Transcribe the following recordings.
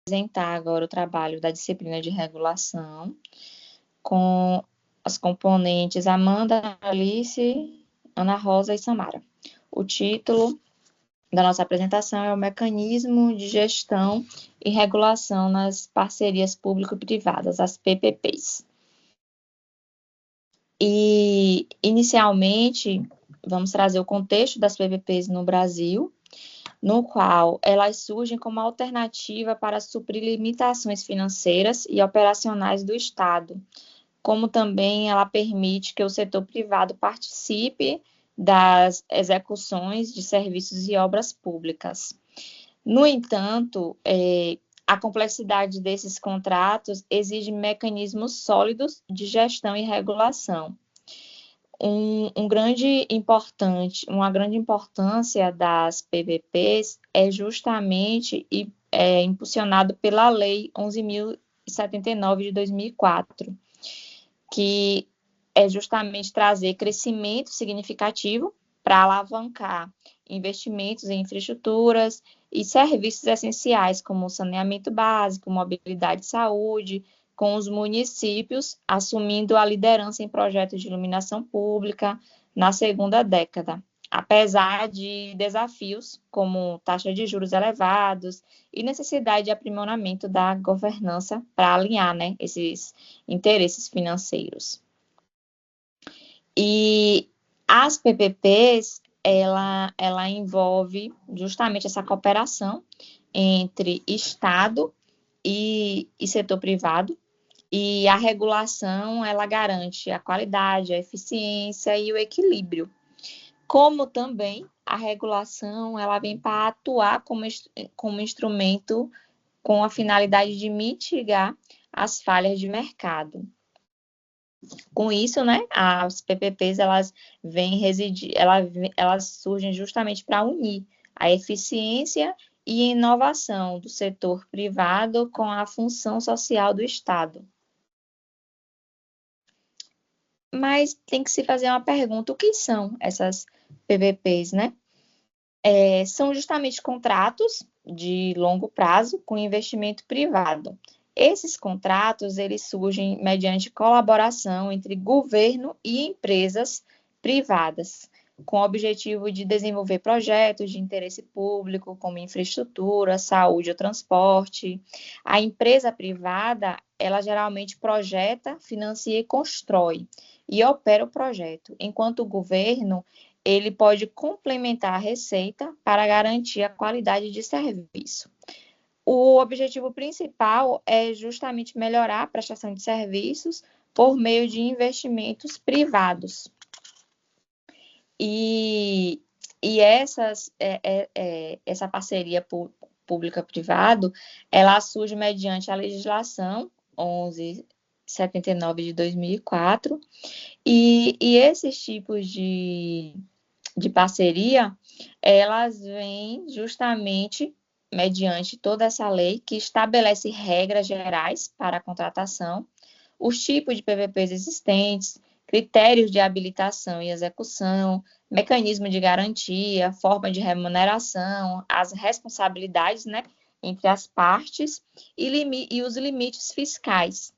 apresentar agora o trabalho da disciplina de regulação com as componentes Amanda, Alice, Ana Rosa e Samara. O título da nossa apresentação é o Mecanismo de Gestão e Regulação nas Parcerias Público-Privadas, as PPPs. E, inicialmente, vamos trazer o contexto das PPPs no Brasil, no qual elas surgem como alternativa para suprir limitações financeiras e operacionais do Estado, como também ela permite que o setor privado participe das execuções de serviços e obras públicas. No entanto, a complexidade desses contratos exige mecanismos sólidos de gestão e regulação. Uma grande importância das PPPs é justamente impulsionado pela Lei 11.079 de 2004, que é justamente trazer crescimento significativo para alavancar investimentos em infraestruturas e serviços essenciais, como saneamento básico, mobilidade e saúde, com os municípios assumindo a liderança em projetos de iluminação pública na segunda década, apesar de desafios como taxa de juros elevados e necessidade de aprimoramento da governança para alinhar, esses interesses financeiros. E as PPPs, ela envolve justamente essa cooperação entre Estado e setor privado, e a regulação, ela garante a qualidade, a eficiência e o equilíbrio. Como também a regulação, ela vem para atuar como instrumento com a finalidade de mitigar as falhas de mercado. Com isso, as PPPs, elas surgem justamente para unir a eficiência e inovação do setor privado com a função social do Estado. Mas tem que se fazer uma pergunta: o que são essas PPPs, são justamente contratos de longo prazo com investimento privado. Esses contratos, eles surgem mediante colaboração entre governo e empresas privadas, com o objetivo de desenvolver projetos de interesse público, como infraestrutura, saúde ou transporte. A empresa privada, ela geralmente projeta, financia e constrói, e opera o projeto, enquanto o governo, ele pode complementar a receita para garantir a qualidade de serviço. O objetivo principal é justamente melhorar a prestação de serviços por meio de investimentos privados. E essa parceria pública-privado, ela surge mediante a legislação 11.079 de 2004, e esses tipos de parceria, elas vêm justamente mediante toda essa lei que estabelece regras gerais para a contratação, os tipos de PPPs existentes, critérios de habilitação e execução, mecanismo de garantia, forma de remuneração, as responsabilidades, entre as partes e os limites fiscais.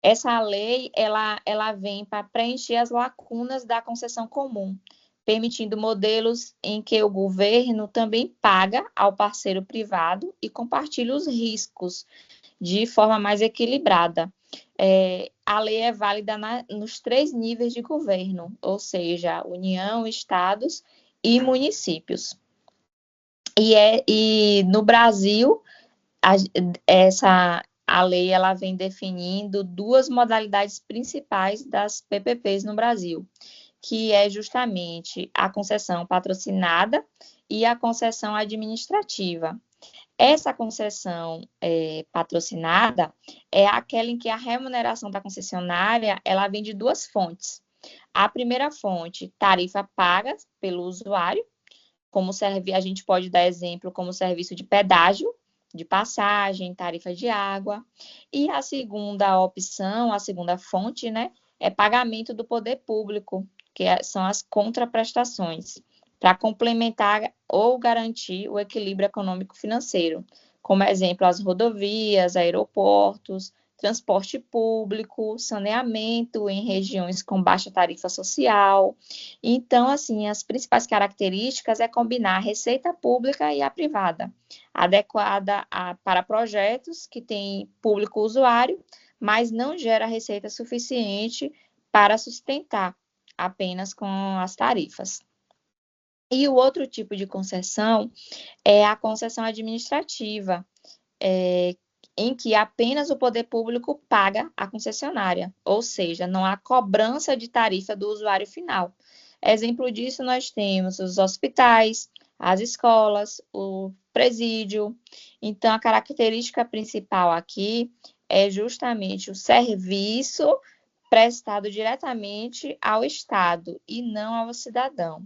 Essa lei, ela vem para preencher as lacunas da concessão comum, permitindo modelos em que o governo também paga ao parceiro privado e compartilha os riscos de forma mais equilibrada. A lei é válida nos 3 níveis de governo, ou seja, União, Estados e municípios. E no Brasil, a lei ela vem definindo 2 modalidades principais das PPPs no Brasil, que é justamente a concessão patrocinada e a concessão administrativa. Essa concessão patrocinada é aquela em que a remuneração da concessionária ela vem de 2 fontes. A primeira fonte, tarifa paga pelo usuário, a gente pode dar exemplo como serviço de pedágio, de passagem, tarifa de água. E a segunda opção, a segunda fonte, é pagamento do poder público, que são as contraprestações, para complementar ou garantir o equilíbrio econômico-financeiro, como exemplo as rodovias, aeroportos, transporte público, saneamento em regiões com baixa tarifa social. Então, assim, as principais características é combinar a receita pública e a privada, adequada para projetos que têm público usuário, mas não gera receita suficiente para sustentar apenas com as tarifas. E o outro tipo de concessão é a concessão administrativa, em que apenas o poder público paga a concessionária, ou seja, não há cobrança de tarifa do usuário final. Exemplo disso, nós temos os hospitais, as escolas, o presídio. Então, a característica principal aqui é justamente o serviço prestado diretamente ao Estado e não ao cidadão.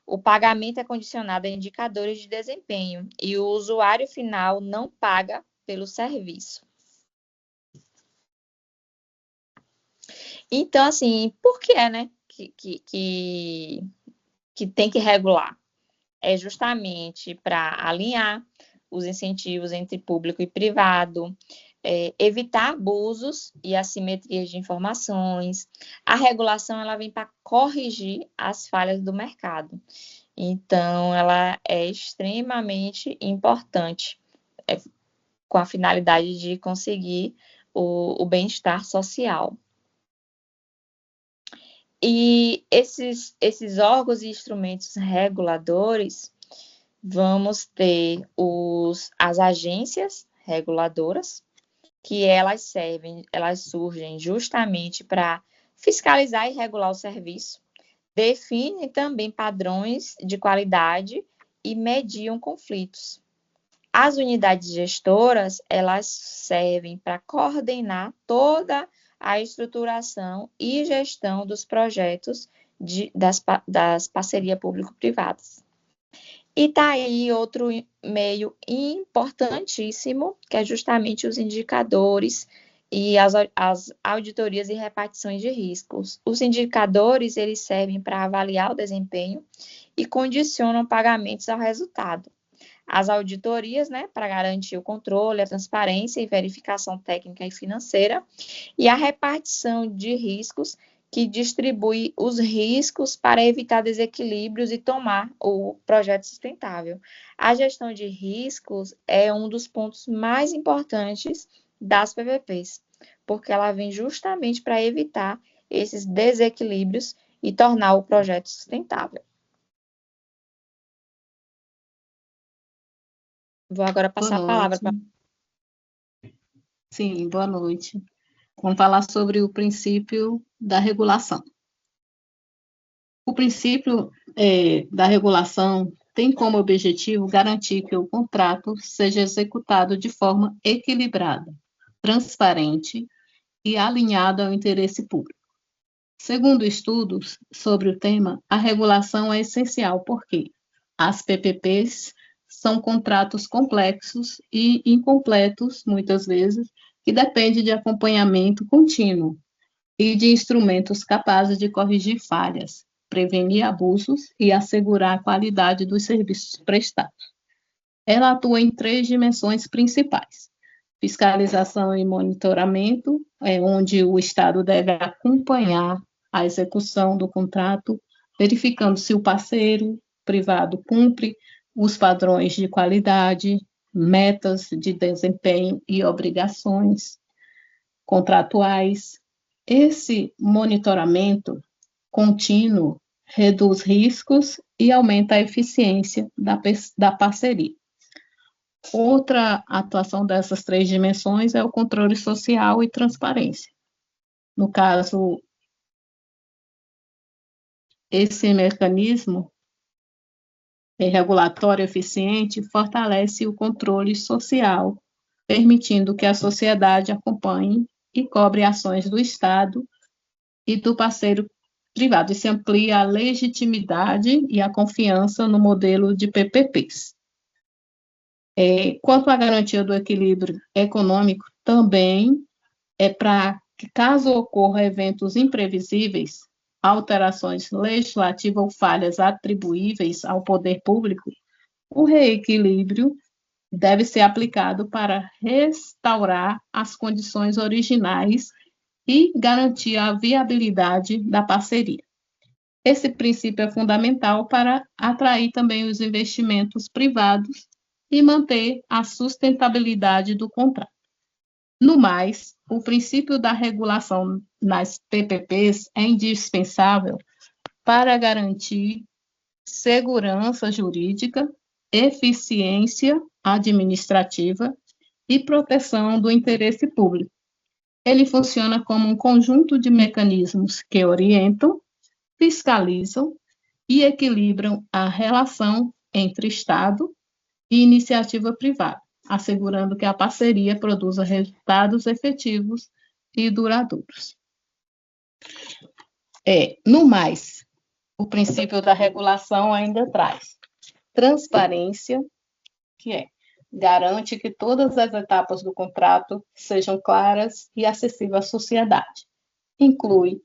O pagamento é condicionado a indicadores de desempenho e o usuário final não paga pelo serviço. Então, assim, por que é, né, que tem que regular? É justamente para alinhar os incentivos entre público e privado, evitar abusos e assimetrias de informações. A regulação ela vem para corrigir as falhas do mercado. Então, ela é extremamente importante, com a finalidade de conseguir o bem-estar social. E esses órgãos e instrumentos reguladores, vamos ter as agências reguladoras, que elas surgem justamente para fiscalizar e regular o serviço, definem também padrões de qualidade e mediam conflitos. As unidades gestoras, elas servem para coordenar toda a estruturação e gestão dos projetos das parcerias público-privadas. E está aí outro meio importantíssimo, que é justamente os indicadores e as auditorias e repartições de riscos. Os indicadores, eles servem para avaliar o desempenho e condicionam pagamentos ao resultado. As auditorias, né, para garantir o controle, a transparência e verificação técnica e financeira, e a repartição de riscos, que distribui os riscos para evitar desequilíbrios e tomar o projeto sustentável. A gestão de riscos é um dos pontos mais importantes das PPPs, porque ela vem justamente para evitar esses desequilíbrios e tornar o projeto sustentável. Vou agora passar a palavra para... Sim, boa noite. Vamos falar sobre o princípio da regulação. O princípio da regulação tem como objetivo garantir que o contrato seja executado de forma equilibrada, transparente e alinhada ao interesse público. Segundo estudos sobre o tema, a regulação é essencial porque as PPPs são contratos complexos e incompletos, muitas vezes, que dependem de acompanhamento contínuo e de instrumentos capazes de corrigir falhas, prevenir abusos e assegurar a qualidade dos serviços prestados. Ela atua em 3 dimensões principais: fiscalização e monitoramento, onde o Estado deve acompanhar a execução do contrato, verificando se o parceiro privado cumpre os padrões de qualidade, metas de desempenho e obrigações contratuais. Esse monitoramento contínuo reduz riscos e aumenta a eficiência da parceria. Outra atuação dessas 3 dimensões é o controle social e transparência. No caso, esse mecanismo regulatório eficiente fortalece o controle social, permitindo que a sociedade acompanhe e cobre ações do Estado e do parceiro privado. Isso amplia a legitimidade e a confiança no modelo de PPPs. Quanto à garantia do equilíbrio econômico, também é para que, caso ocorra eventos imprevisíveis, alterações legislativas ou falhas atribuíveis ao poder público, o reequilíbrio deve ser aplicado para restaurar as condições originais e garantir a viabilidade da parceria. Esse princípio é fundamental para atrair também os investimentos privados e manter a sustentabilidade do contrato. No mais, o princípio da regulação nas PPPs é indispensável para garantir segurança jurídica, eficiência administrativa e proteção do interesse público. Ele funciona como um conjunto de mecanismos que orientam, fiscalizam e equilibram a relação entre Estado e iniciativa privada, assegurando que a parceria produza resultados efetivos e duradouros. No mais, o princípio da regulação ainda traz transparência, que garante que todas as etapas do contrato sejam claras e acessíveis à sociedade. Inclui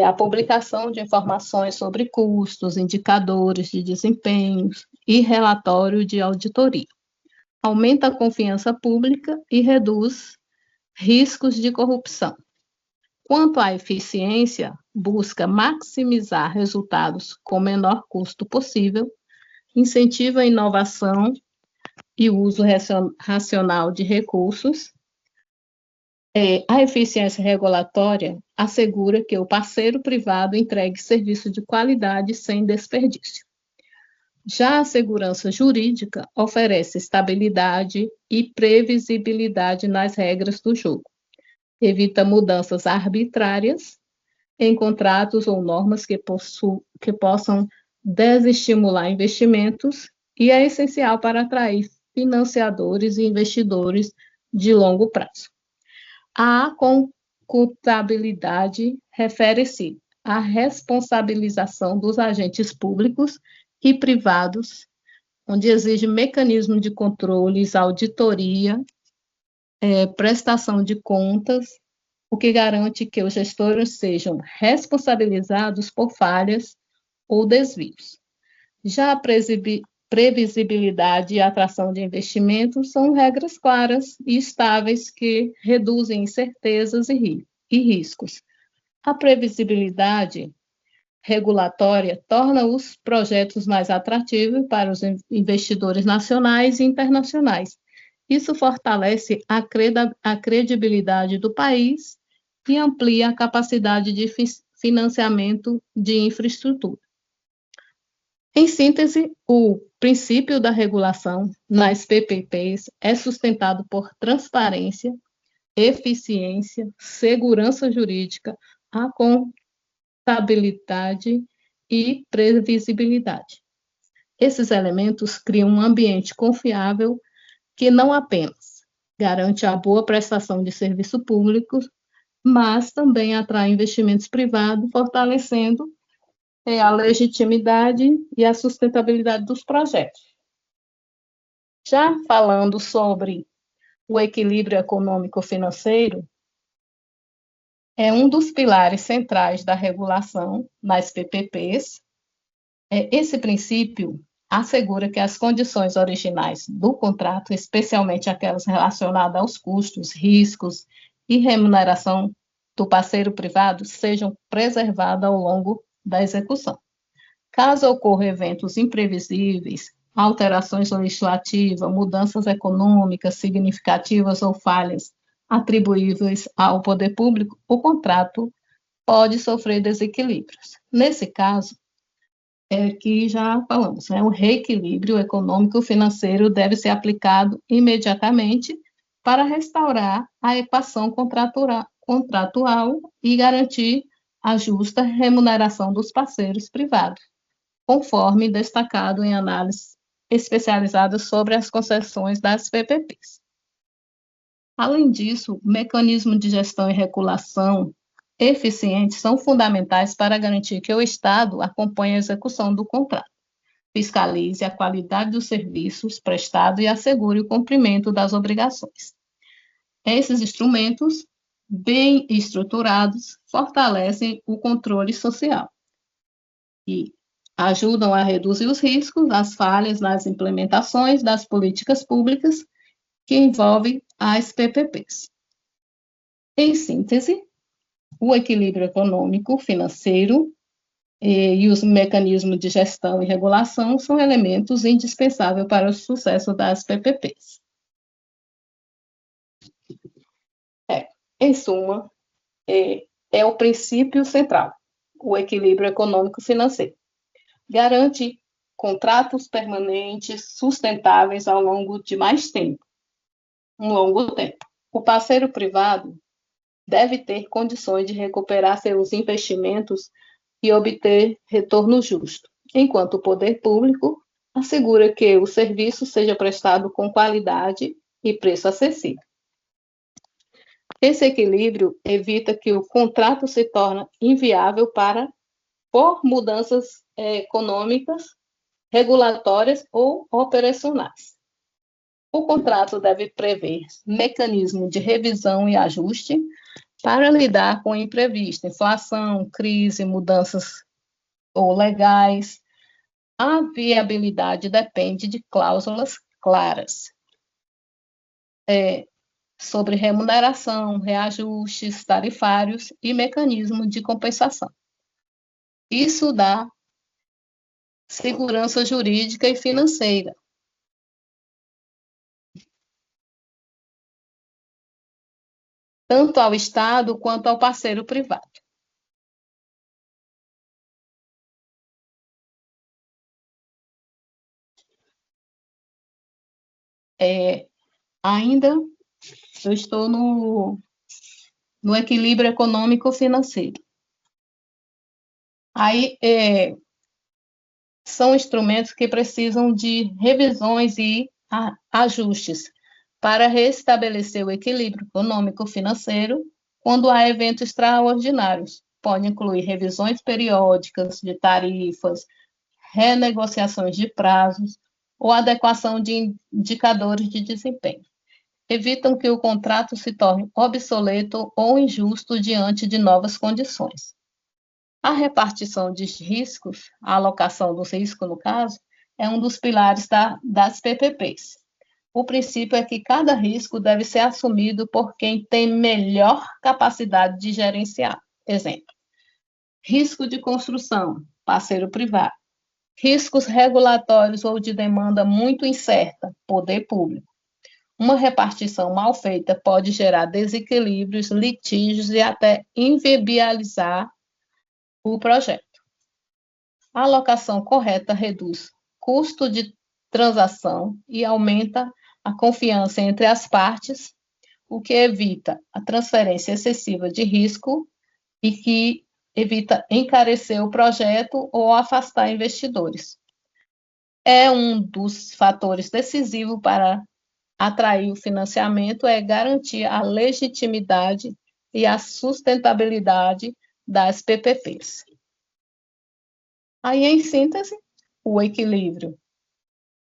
a publicação de informações sobre custos, indicadores de desempenho e relatório de auditoria. Aumenta a confiança pública e reduz riscos de corrupção. Quanto à eficiência, busca maximizar resultados com o menor custo possível, incentiva a inovação e o uso racional de recursos. A eficiência regulatória assegura que o parceiro privado entregue serviço de qualidade sem desperdício. Já a segurança jurídica oferece estabilidade e previsibilidade nas regras do jogo. Evita mudanças arbitrárias em contratos ou normas que possam desestimular investimentos e é essencial para atrair financiadores e investidores de longo prazo. A computabilidade refere-se à responsabilização dos agentes públicos e privados, onde exige mecanismo de controles, auditoria, prestação de contas, o que garante que os gestores sejam responsabilizados por falhas ou desvios. Já a previsibilidade e atração de investimentos são regras claras e estáveis que reduzem incertezas e riscos. A previsibilidade regulatória torna os projetos mais atrativos para os investidores nacionais e internacionais. Isso fortalece a credibilidade do país e amplia a capacidade de financiamento de infraestrutura. Em síntese, o princípio da regulação nas PPPs é sustentado por transparência, eficiência, segurança jurídica, a contabilidade e previsibilidade. Esses elementos criam um ambiente confiável que não apenas garante a boa prestação de serviço público, mas também atrai investimentos privados, fortalecendo a legitimidade e a sustentabilidade dos projetos. Já falando sobre o equilíbrio econômico-financeiro, é um dos pilares centrais da regulação nas PPPs. Esse princípio assegura que as condições originais do contrato, especialmente aquelas relacionadas aos custos, riscos e remuneração do parceiro privado, sejam preservadas ao longo da execução. Caso ocorram eventos imprevisíveis, alterações legislativas, mudanças econômicas significativas ou falhas atribuíveis ao poder público, o contrato pode sofrer desequilíbrios. Nesse caso, que já falamos, o reequilíbrio econômico-financeiro deve ser aplicado imediatamente para restaurar a equação contratual e garantir a justa remuneração dos parceiros privados, conforme destacado em análises especializadas sobre as concessões das PPPs. Além disso, mecanismos de gestão e regulação eficientes são fundamentais para garantir que o Estado acompanhe a execução do contrato, fiscalize a qualidade dos serviços prestados e assegure o cumprimento das obrigações. Esses instrumentos, bem estruturados, fortalecem o controle social. E ajudam a reduzir os riscos, as falhas nas implementações das políticas públicas que envolvem as PPPs. Em síntese, o equilíbrio econômico, financeiro e os mecanismos de gestão e regulação são elementos indispensáveis para o sucesso das PPPs. Em suma, é o princípio central, o equilíbrio econômico-financeiro. Garante contratos permanentes, sustentáveis ao longo de um longo tempo. O parceiro privado deve ter condições de recuperar seus investimentos e obter retorno justo, enquanto o poder público assegura que o serviço seja prestado com qualidade e preço acessível. Esse equilíbrio evita que o contrato se torne inviável por mudanças econômicas, regulatórias ou operacionais. O contrato deve prever mecanismo de revisão e ajuste para lidar com imprevisto, inflação, crise, mudanças ou legais. A viabilidade depende de cláusulas claras sobre remuneração, reajustes tarifários e mecanismo de compensação. Isso dá segurança jurídica e financeira. Tanto ao Estado quanto ao parceiro privado. Ainda eu estou no equilíbrio econômico-financeiro. Aí, são instrumentos que precisam de revisões e ajustes para restabelecer o equilíbrio econômico-financeiro quando há eventos extraordinários. Pode incluir revisões periódicas de tarifas, renegociações de prazos ou adequação de indicadores de desempenho. Evitam que o contrato se torne obsoleto ou injusto diante de novas condições. A repartição de riscos, a alocação dos riscos, no caso, é um dos pilares das PPPs. O princípio é que cada risco deve ser assumido por quem tem melhor capacidade de gerenciar. Exemplo: risco de construção, parceiro privado. Riscos regulatórios ou de demanda muito incerta, poder público. Uma repartição mal feita pode gerar desequilíbrios, litígios e até inviabilizar o projeto. A alocação correta reduz custo de transação e aumenta a confiança entre as partes, o que evita a transferência excessiva de risco e que evita encarecer o projeto ou afastar investidores. É um dos fatores decisivos para atrair o financiamento, é garantir a legitimidade e a sustentabilidade das PPPs. Aí, em síntese, o equilíbrio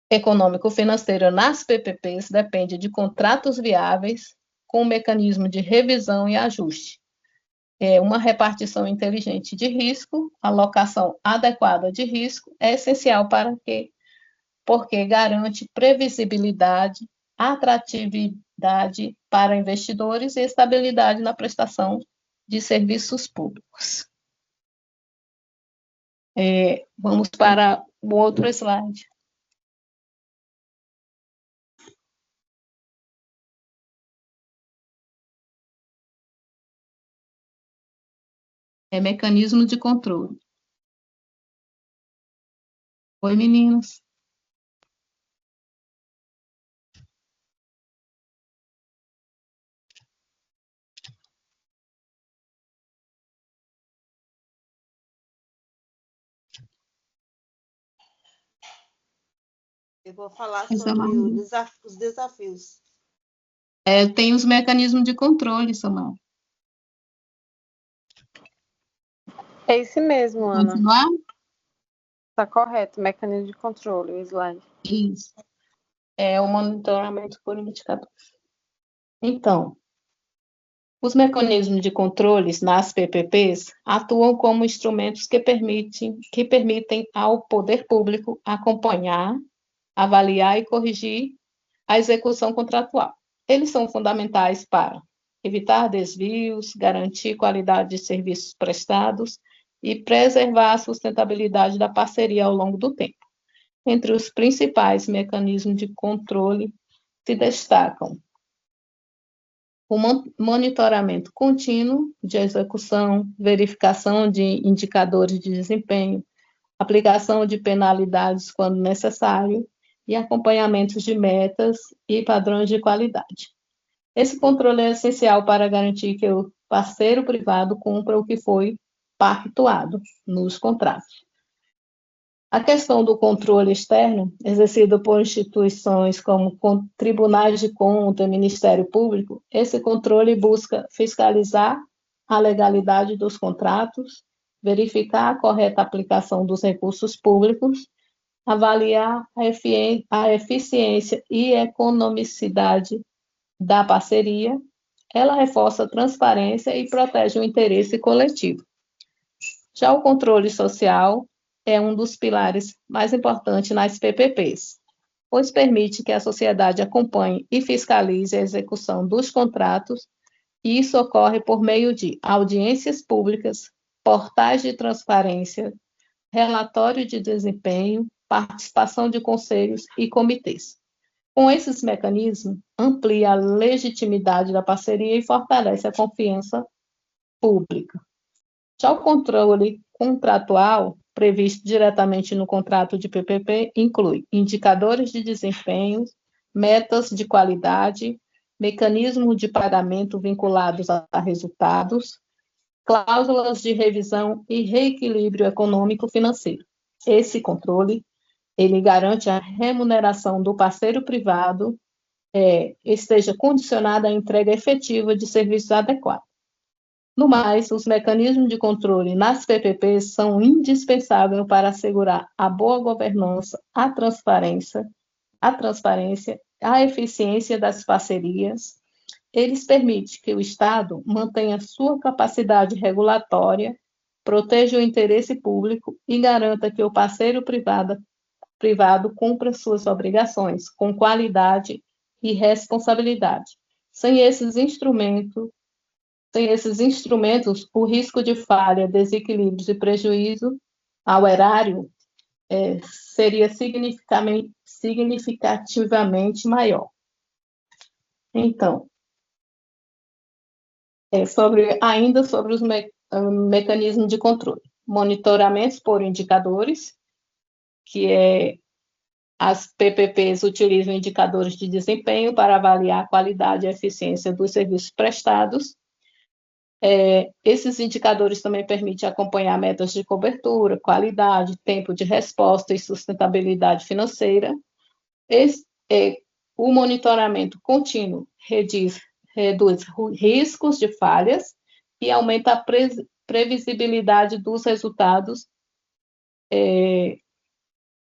econômico-financeiro nas PPPs depende de contratos viáveis com mecanismo de revisão e ajuste. Uma repartição inteligente de risco, alocação adequada de risco é essencial porque garante previsibilidade, atratividade para investidores e estabilidade na prestação de serviços públicos. Vamos para o outro slide. Mecanismo de controle. Oi, meninos. Eu vou falar sobre os desafios. Tem os mecanismos de controle, Samuel. É esse mesmo, Ana. Continuar? Está correto, mecanismo de controle, o slide. Isso. É o monitoramento por indicadores. Então, Os mecanismos de controles nas PPPs atuam como instrumentos que permitem ao poder público acompanhar, avaliar e corrigir a execução contratual. Eles são fundamentais para evitar desvios, garantir qualidade de serviços prestados e preservar a sustentabilidade da parceria ao longo do tempo. Entre os principais mecanismos de controle se destacam o monitoramento contínuo de execução, verificação de indicadores de desempenho, aplicação de penalidades quando necessário e acompanhamentos de metas e padrões de qualidade. Esse controle é essencial para garantir que o parceiro privado cumpra o que foi pactuado nos contratos. A questão do controle externo, exercido por instituições como tribunais de conta, Ministério Público, esse controle busca fiscalizar a legalidade dos contratos, verificar a correta aplicação dos recursos públicos, avaliar a eficiência e economicidade da parceria. Ela reforça a transparência e protege o interesse coletivo. Já o controle social é um dos pilares mais importantes nas PPPs, pois permite que a sociedade acompanhe e fiscalize a execução dos contratos, e isso ocorre por meio de audiências públicas, portais de transparência, relatório de desempenho, participação de conselhos e comitês. Com esses mecanismos, amplia a legitimidade da parceria e fortalece a confiança pública. Já o controle contratual, previsto diretamente no contrato de PPP, inclui indicadores de desempenho, metas de qualidade, mecanismos de pagamento vinculados a resultados, cláusulas de revisão e reequilíbrio econômico-financeiro. Esse controle, ele garante a remuneração do parceiro privado esteja condicionada à entrega efetiva de serviços adequados. No mais, os mecanismos de controle nas PPPs são indispensáveis para assegurar a boa governança, a transparência, a eficiência das parcerias. Eles permitem que o Estado mantenha sua capacidade regulatória, proteja o interesse público e garanta que o parceiro privado cumpra suas obrigações com qualidade e responsabilidade. Sem esses instrumentos, o risco de falha, desequilíbrios e prejuízo ao erário seria significativamente maior. Então, ainda sobre os mecanismos de controle. Monitoramentos por indicadores, as PPPs utilizam indicadores de desempenho para avaliar a qualidade e a eficiência dos serviços prestados. Esses indicadores também permitem acompanhar metas de cobertura, qualidade, tempo de resposta e sustentabilidade financeira. O monitoramento contínuo reduz riscos de falhas e aumenta a previsibilidade dos resultados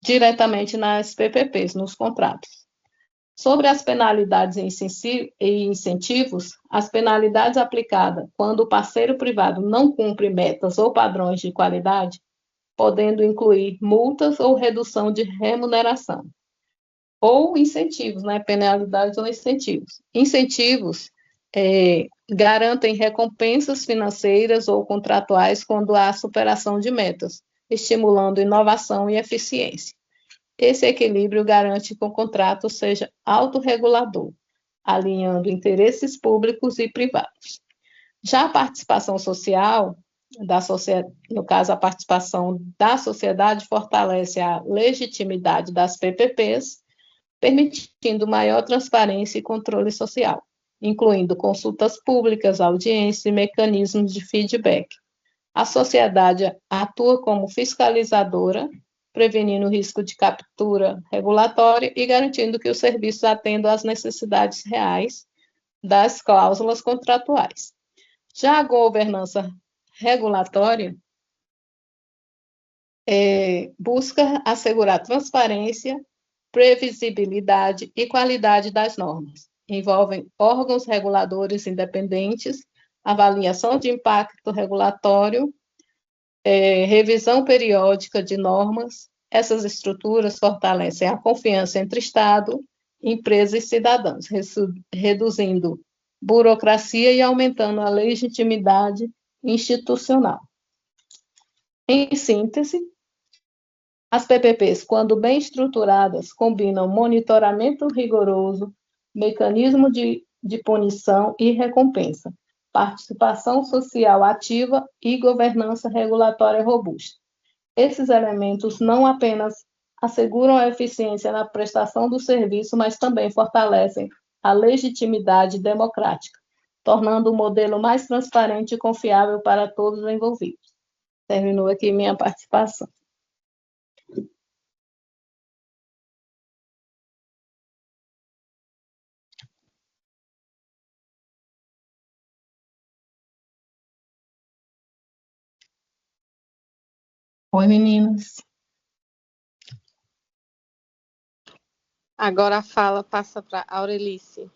diretamente nas PPPs, nos contratos. Sobre as penalidades e incentivos, as penalidades aplicadas quando o parceiro privado não cumpre metas ou padrões de qualidade, podendo incluir multas ou redução de remuneração. Ou incentivos, penalidades ou incentivos. Incentivos garantem recompensas financeiras ou contratuais quando há superação de metas, estimulando inovação e eficiência. Esse equilíbrio garante que o contrato seja autorregulador, alinhando interesses públicos e privados. Já a participação social, no caso, a participação da sociedade, fortalece a legitimidade das PPPs, permitindo maior transparência e controle social, incluindo consultas públicas, audiências e mecanismos de feedback. A sociedade atua como fiscalizadora, prevenindo o risco de captura regulatória e garantindo que os serviços atendam às necessidades reais das cláusulas contratuais. Já a governança regulatória busca assegurar transparência, previsibilidade e qualidade das normas. Envolvem órgãos reguladores independentes, avaliação de impacto regulatório, revisão periódica de normas. Essas estruturas fortalecem a confiança entre Estado, empresa e cidadãos, reduzindo burocracia e aumentando a legitimidade institucional. Em síntese, as PPPs, quando bem estruturadas, combinam monitoramento rigoroso, mecanismo de punição e recompensa, participação social ativa e governança regulatória robusta. Esses elementos não apenas asseguram a eficiência na prestação do serviço, mas também fortalecem a legitimidade democrática, tornando o modelo mais transparente e confiável para todos os envolvidos. Terminou aqui minha participação. Oi, meninas. Agora a fala passa para a Aurelice.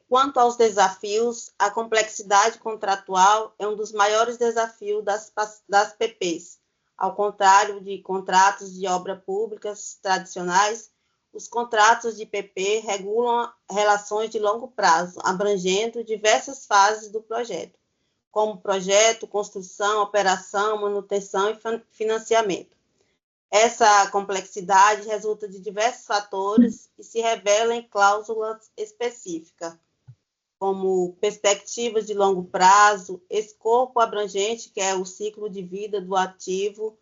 Quanto aos desafios, a complexidade contratual é um dos maiores desafios das PPs. Ao contrário de contratos de obras públicas tradicionais, os contratos de PP regulam relações de longo prazo, abrangendo diversas fases do projeto, como projeto, construção, operação, manutenção e financiamento. Essa complexidade resulta de diversos fatores e se revela em cláusulas específicas, como perspectivas de longo prazo, escopo abrangente, que é o ciclo de vida do ativo,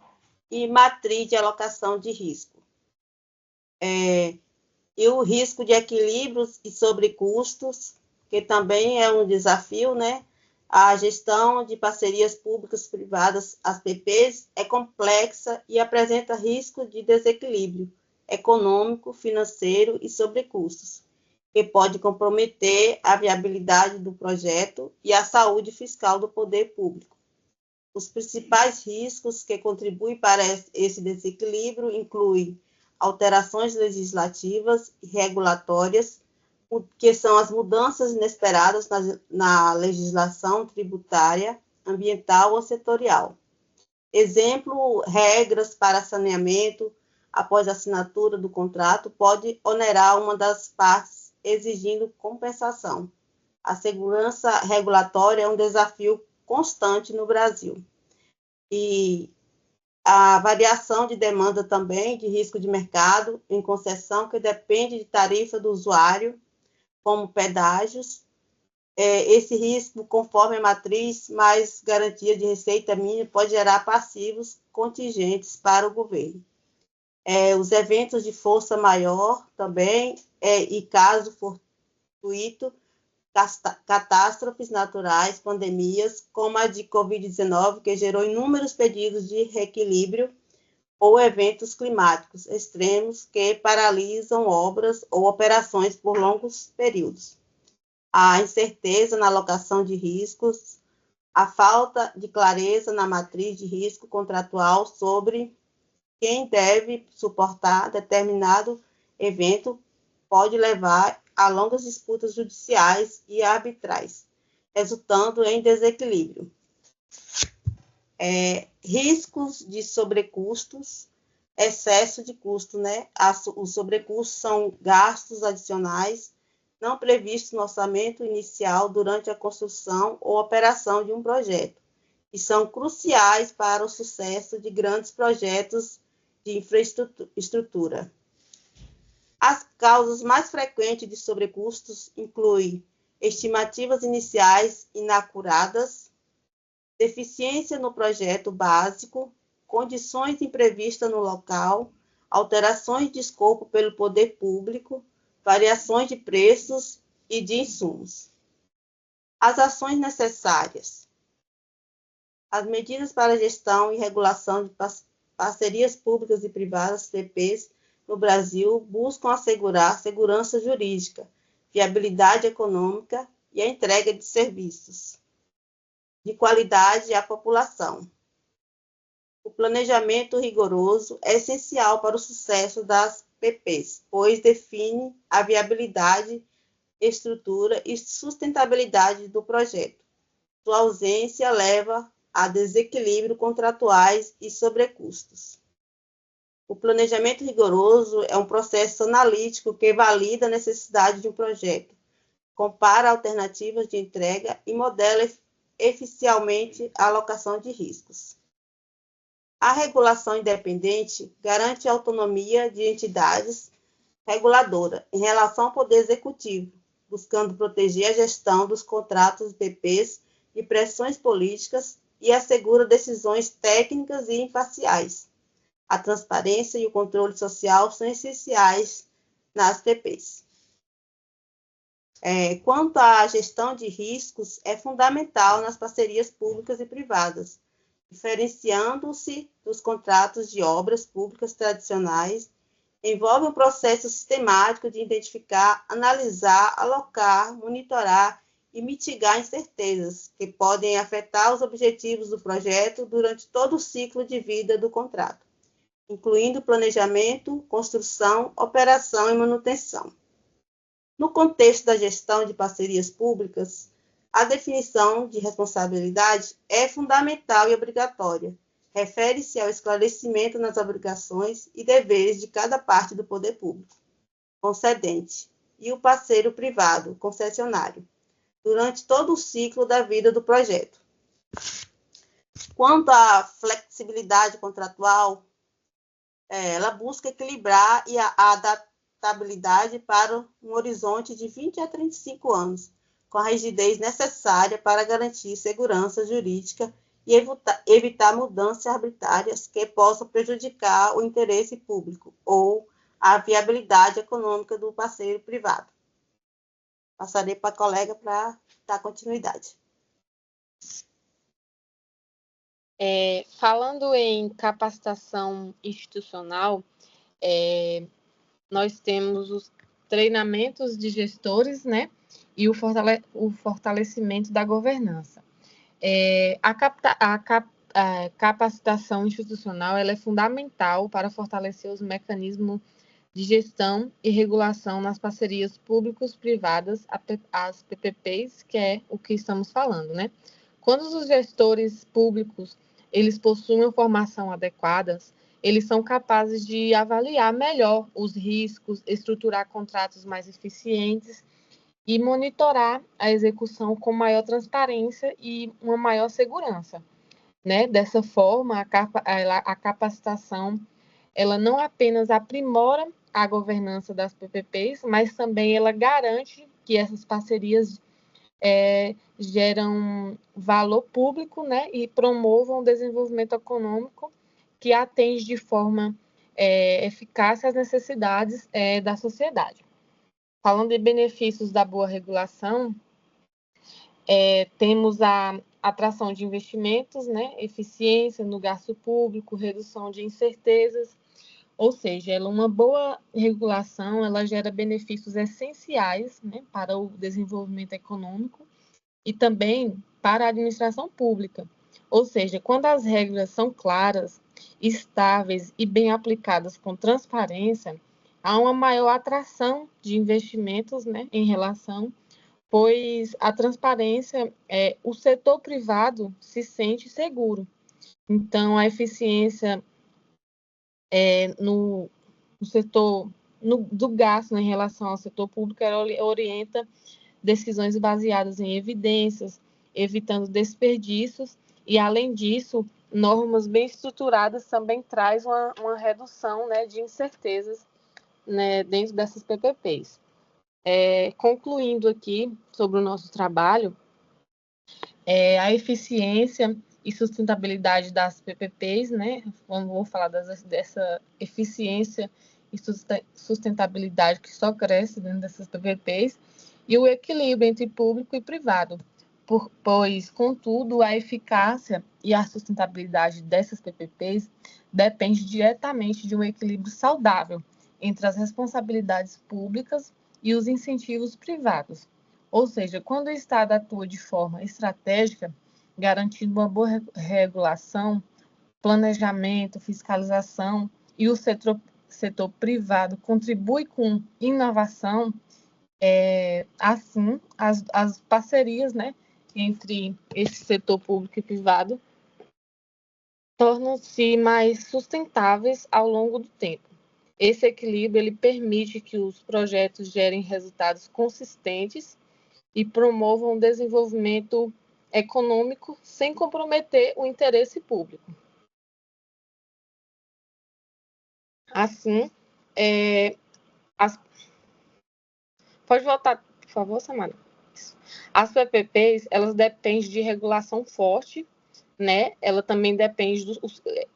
e matriz de alocação de risco. E o risco de equilíbrios e sobrecustos, que também é um desafio, né? A gestão de parcerias públicas-privadas, as PPs, é complexa e apresenta risco de desequilíbrio econômico, financeiro e sobrecustos, que pode comprometer a viabilidade do projeto e a saúde fiscal do poder público. Os principais riscos que contribuem para esse desequilíbrio incluem alterações legislativas e regulatórias, que são as mudanças inesperadas na legislação tributária, ambiental ou setorial. Exemplo, regras para saneamento após a assinatura do contrato pode onerar uma das partes, exigindo compensação. A segurança regulatória é um desafio constante no Brasil. E a variação de demanda também, de risco de mercado em concessão, que depende de tarifa do usuário, como pedágios. Esse risco, conforme a matriz, mais garantia de receita mínima, pode gerar passivos contingentes para o governo. Os eventos de força maior também, e caso fortuito, catástrofes naturais, pandemias, como a de Covid-19, que gerou inúmeros pedidos de reequilíbrio, ou eventos climáticos extremos que paralisam obras ou operações por longos períodos. A incerteza na alocação de riscos, a falta de clareza na matriz de risco contratual sobre quem deve suportar determinado evento pode levar a longas disputas judiciais e arbitrais, resultando em desequilíbrio. Riscos de sobrecustos, excesso de custo, né? Os sobrecustos são gastos adicionais não previstos no orçamento inicial durante a construção ou operação de um projeto, e são cruciais para o sucesso de grandes projetos de infraestrutura. As causas mais frequentes de sobrecustos incluem estimativas iniciais inacuradas, deficiência no projeto básico, condições imprevistas no local, alterações de escopo pelo poder público, variações de preços e de insumos. As ações necessárias. As medidas para gestão e regulação de parcerias públicas e privadas, PPs, no Brasil, buscam assegurar segurança jurídica, viabilidade econômica e a entrega de serviços de qualidade à população. O planejamento rigoroso é essencial para o sucesso das PPs, pois define a viabilidade, estrutura e sustentabilidade do projeto. Sua ausência leva a desequilíbrio contratuais e sobrecustos. O planejamento rigoroso é um processo analítico que valida a necessidade de um projeto, compara alternativas de entrega e modela eficientemente a alocação de riscos. A regulação independente garante a autonomia de entidades reguladoras em relação ao Poder Executivo, buscando proteger a gestão dos contratos PPs de pressões políticas e assegura decisões técnicas e imparciais. A transparência e o controle social são essenciais nas PPs. Quanto à gestão de riscos, é fundamental nas parcerias públicas e privadas, diferenciando-se dos contratos de obras públicas tradicionais, envolve um processo sistemático de identificar, analisar, alocar, monitorar e mitigar incertezas que podem afetar os objetivos do projeto durante todo o ciclo de vida do contrato, incluindo planejamento, construção, operação e manutenção. No contexto da gestão de parcerias públicas, a definição de responsabilidade é fundamental e obrigatória. Refere-se ao esclarecimento nas obrigações e deveres de cada parte do poder público, concedente, e o parceiro privado, concessionário, durante todo o ciclo da vida do projeto. Quanto à flexibilidade contratual, ela busca equilibrar a adaptabilidade para um horizonte de 20 a 35 anos, com a rigidez necessária para garantir segurança jurídica e evitar mudanças arbitrárias que possam prejudicar o interesse público ou a viabilidade econômica do parceiro privado. Passarei para a colega para dar continuidade. Falando em capacitação institucional, nós temos os treinamentos de gestores, né, e o fortalecimento da governança. A capacitação institucional ela é fundamental para fortalecer os mecanismos de gestão e regulação nas parcerias públicos-privadas, as PPPs, que é o que estamos falando, né? Quando os gestores públicos eles possuem formação adequada, eles são capazes de avaliar melhor os riscos, estruturar contratos mais eficientes e monitorar a execução com maior transparência e uma maior segurança, né? Dessa forma, a capacitação ela não apenas aprimora a governança das PPPs, mas também ela garante que essas parcerias geram valor público, né? E promovam o desenvolvimento econômico que atende de forma eficaz às necessidades da sociedade. Falando de benefícios da boa regulação, temos a atração de investimentos, né, eficiência no gasto público, redução de incertezas, ou seja, uma boa regulação ela gera benefícios essenciais, né, para o desenvolvimento econômico e também para a administração pública. Ou seja, quando as regras são claras, estáveis e bem aplicadas com transparência, há uma maior atração de investimentos, né, em relação, pois a transparência, o setor privado se sente seguro. Então, a eficiência no setor do gasto, né, em relação ao setor público, ela orienta decisões baseadas em evidências, evitando desperdícios, e, além disso, normas bem estruturadas também traz uma redução, né, de incertezas, né, dentro dessas PPPs. Concluindo aqui sobre o nosso trabalho, a eficiência e sustentabilidade das PPPs, né? Vou falar dessa eficiência e sustentabilidade que só cresce dentro dessas PPPs, e o equilíbrio entre público e privado, pois, contudo, a eficácia e a sustentabilidade dessas PPPs depende diretamente de um equilíbrio saudável entre as responsabilidades públicas e os incentivos privados. Ou seja, quando o Estado atua de forma estratégica, garantindo uma boa regulação, planejamento, fiscalização, e o setor privado contribui com inovação, assim, as parcerias, né, entre esse setor público e privado tornam-se mais sustentáveis ao longo do tempo. Esse equilíbrio ele permite que os projetos gerem resultados consistentes e promovam o desenvolvimento econômico sem comprometer o interesse público. Assim, pode voltar, por favor, Samara. As PPPs, elas dependem de regulação forte, né? Ela também depende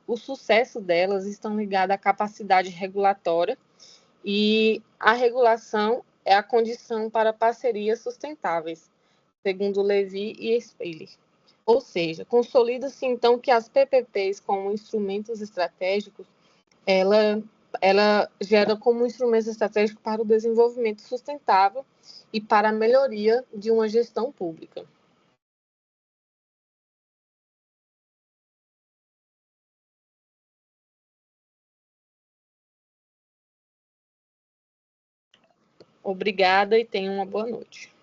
o sucesso delas estão ligados à capacidade regulatória, e a regulação é a condição para parcerias sustentáveis, segundo Levy e Spiller. Ou seja, consolida-se então que as PPPs como instrumentos estratégicos, ela gera como instrumento estratégico para o desenvolvimento sustentável e para a melhoria de uma gestão pública. Obrigada e tenha uma boa noite.